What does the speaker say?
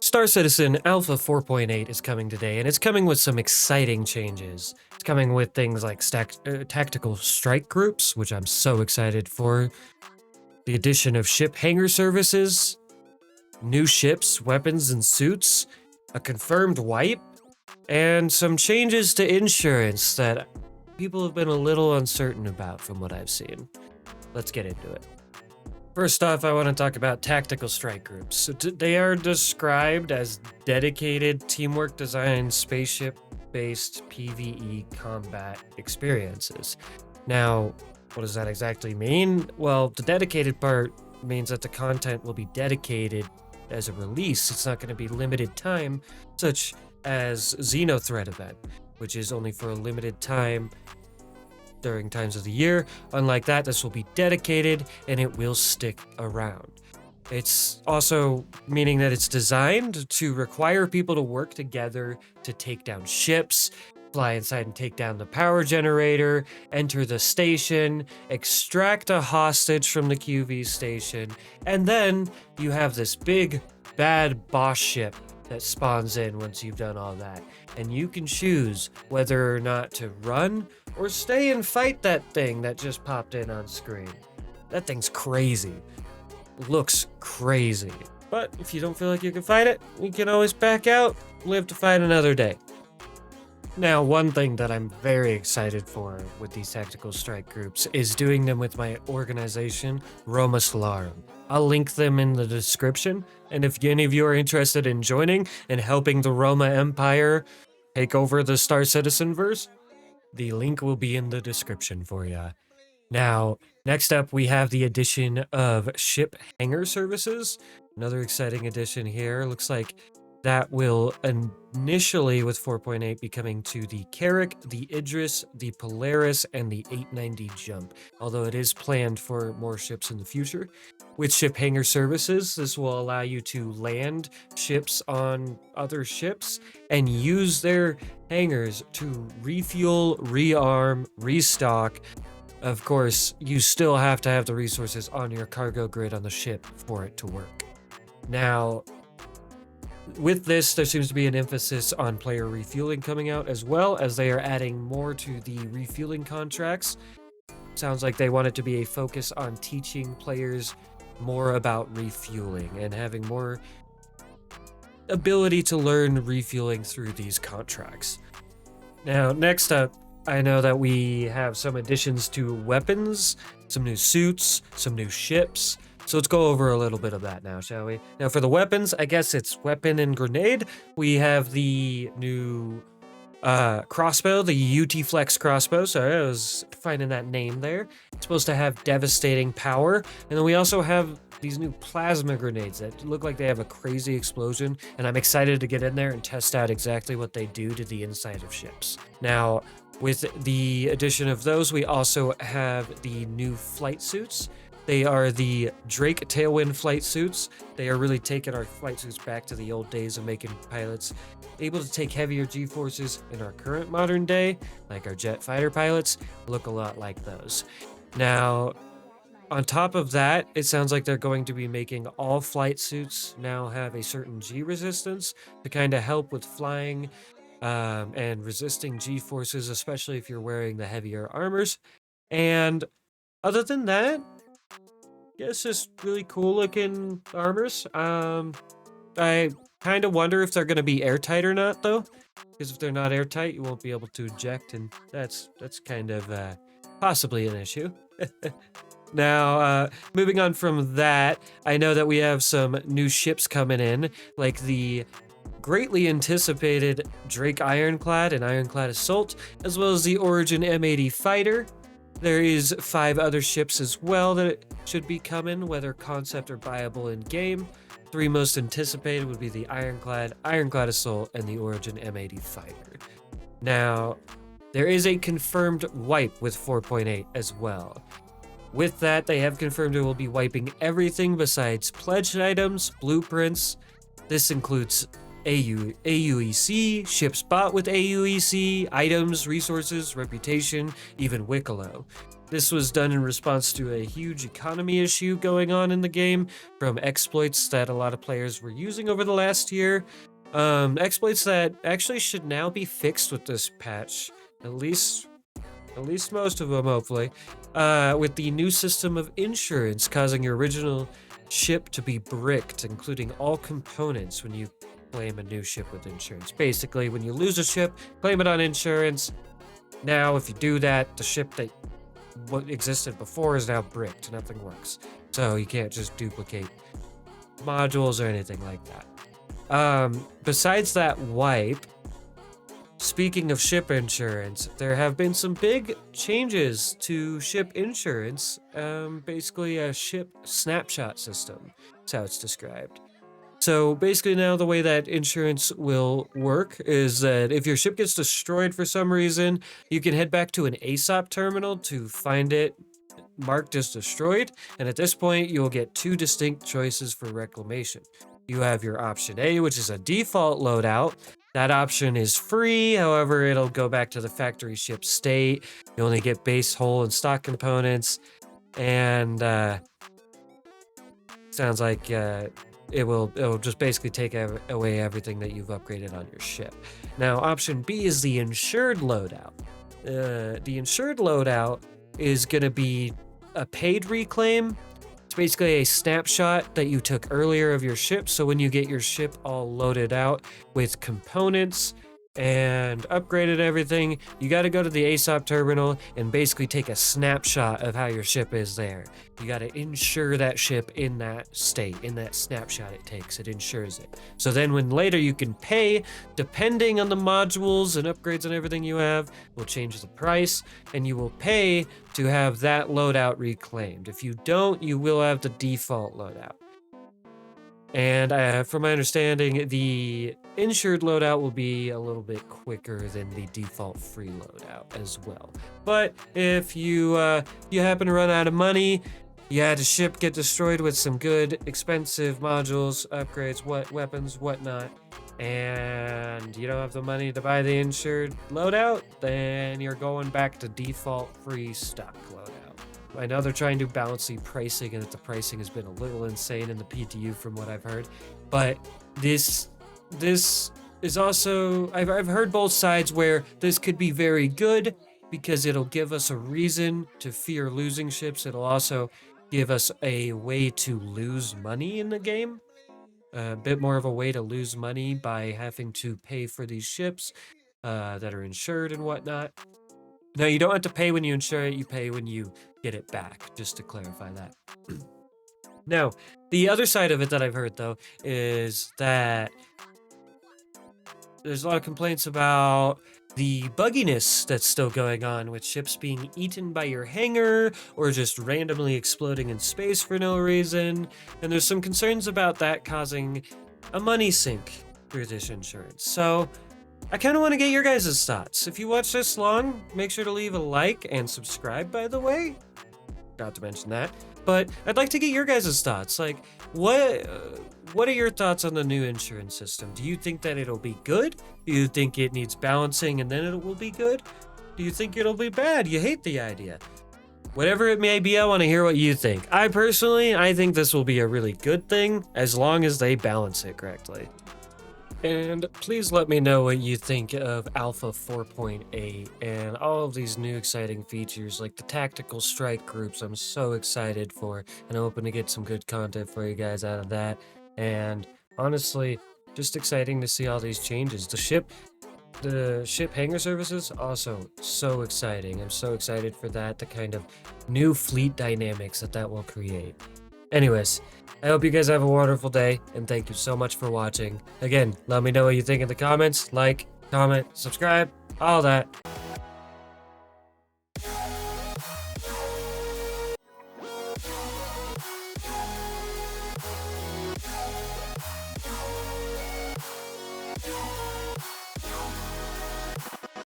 Star Citizen Alpha 4.8 is coming today, and it's coming with some exciting changes. It's coming with things like tactical strike groups, which I'm so excited for, the addition of ship hangar services, new ships, weapons, and suits, a confirmed wipe, and some changes to insurance that people have been a little uncertain about from what I've seen. Let's get into it. First off, I want to talk about tactical strike groups. So they are described as dedicated, teamwork-designed, spaceship-based PvE combat experiences. Now, what does that exactly mean? Well, the dedicated part means that the content will be dedicated as a release. It's not going to be limited time, such as Xenothreat event, which is only for a limited time during times of the year. Unlike that, this will be dedicated and it will stick around. It's also meaning that it's designed to require people to work together to take down ships, fly inside and take down the power generator, enter the station, extract a hostage from the QV station, and then you have this big bad boss ship that spawns in once you've done all that. And you can choose whether or not to run or stay and fight that thing that just popped in on screen. That thing's crazy. Looks crazy. But if you don't feel like you can fight it, you can always back out, live to fight another day. Now, one thing that I'm very excited for with these tactical strike groups is doing them with my organization, Roma Stellarum. I'll link them in the description, and if any of you are interested in joining and helping the Roma Empire take over the Star Citizen verse, the link will be in the description for ya. Now, next up we have the addition of ship hangar services. Another exciting addition here. Looks like that will initially, with 4.8, be coming to the Carrack, the Idris, the Polaris, and the 890 Jump, although it is planned for more ships in the future. With ship hangar services, this will allow you to land ships on other ships and use their hangars to refuel, rearm, restock. Of course, you still have to have the resources on your cargo grid on the ship for it to work. Now, with this, there seems to be an emphasis on player refueling coming out, as well as they are adding more to the refueling contracts. Sounds like they want it to be a focus on teaching players more about refueling and having more ability to learn refueling through these contracts. Now, next up, I know that we have some additions to weapons, some new suits, some new ships. So let's go over a little bit of that now, shall we? Now for the weapons, I guess it's weapon and grenade. We have the new crossbow, the UT Flex crossbow. Sorry, I was finding that name there. It's supposed to have devastating power. And then we also have these new plasma grenades that look like they have a crazy explosion. And I'm excited to get in there and test out exactly what they do to the inside of ships. Now, with the addition of those, we also have the new flight suits. They are the Drake Tailwind flight suits. They are really taking our flight suits back to the old days of making pilots able to take heavier G-forces in our current modern day, like our jet fighter pilots, look a lot like those. Now, on top of that, it sounds like they're going to be making all flight suits now have a certain G resistance to kind of help with flying and resisting G-forces, especially if you're wearing the heavier armors. And other than that, it's just really cool looking armors. I kind of wonder if they're going to be airtight or not, though, because if they're not airtight, you won't be able to eject, and that's kind of possibly an issue. Now, moving on from that, I know that we have some new ships coming in, like the greatly anticipated Drake Ironclad and Ironclad Assault, as well as the Origin M80 Fighter. There is 5 other ships as well that should be coming, whether concept or buyable in game. 3 most anticipated would be the Ironclad, Ironclad Assault, and the Origin M80 Fighter. Now, there is a confirmed wipe with 4.8 as well. With that, they have confirmed it will be wiping everything besides pledged items, blueprints. This includes AUEC, ships bought with AUEC, items, resources, reputation, even Wicklow. This was done in response to a huge economy issue going on in the game from exploits that a lot of players were using over the last year. Exploits that actually should now be fixed with this patch, at least most of them, hopefully, with the new system of insurance causing your original ship to be bricked, including all components when you claim a new ship with insurance. Basically, when you lose a ship, claim it on insurance. Now, if you do that, the ship that what existed before is now bricked. Nothing works. So you can't just duplicate modules or anything like that. Besides that wipe, speaking of ship insurance, there have been some big changes to ship insurance. Basically a ship snapshot system. That's how it's described. So basically now the way that insurance will work is that if your ship gets destroyed for some reason, you can head back to an ASOP terminal to find it marked as destroyed. And at this point, you'll get two distinct choices for reclamation. You have your option A, which is a default loadout. That option is free, however, it'll go back to the factory ship state. You only get base hull and stock components, and sounds like it'll just basically take away everything that you've upgraded on your ship. Now, option B is the insured loadout. The insured loadout is going to be a paid reclaim. It's basically a snapshot that you took earlier of your ship. So when you get your ship all loaded out with components and upgraded everything, you got to go to the ASOP terminal and basically take a snapshot of how your ship is there. You got to insure that ship in that state, in that snapshot it takes. It insures it. So then when later you can pay, depending on the modules and upgrades and everything you have, will change the price, and you will pay to have that loadout reclaimed. If you don't, you will have the default loadout. And from my understanding, the insured loadout will be a little bit quicker than the default free loadout as well. But if you happen to run out of money, you had a ship get destroyed with some good expensive modules, upgrades, weapons, whatnot, and you don't have the money to buy the insured loadout, then you're going back to default free stock loadout. I know they're trying to balance the pricing, and that the pricing has been a little insane in the PTU from what I've heard. But this is also, I've heard both sides where this could be very good because it'll give us a reason to fear losing ships. It'll also give us a way to lose money in the game. A bit more of a way to lose money by having to pay for these ships that are insured and whatnot. No, you don't have to pay when you insure it, you pay when you get it back, just to clarify that. Now, the other side of it that I've heard, though, is that there's a lot of complaints about the bugginess that's still going on with ships being eaten by your hangar or just randomly exploding in space for no reason. And there's some concerns about that causing a money sink through this insurance. So I kind of want to get your guys' thoughts. If you watch this long, make sure to leave a like and subscribe, by the way. Not to mention that. But I'd like to get your guys' thoughts. Like, what are your thoughts on the new insurance system? Do you think that it'll be good? Do you think it needs balancing and then it will be good? Do you think it'll be bad? You hate the idea? Whatever it may be, I want to hear what you think. I think this will be a really good thing as long as they balance it correctly. And please let me know what you think of Alpha 4.8 and all of these new exciting features like the tactical strike groups. I'm so excited for, and I'm hoping to get some good content for you guys out of that. And honestly, just exciting to see all these changes. The ship hangar services, also so exciting. I'm so excited for that, the kind of new fleet dynamics that will create. Anyways, I hope you guys have a wonderful day, and thank you so much for watching. Again, let me know what you think in the comments. Like, comment, subscribe, all that.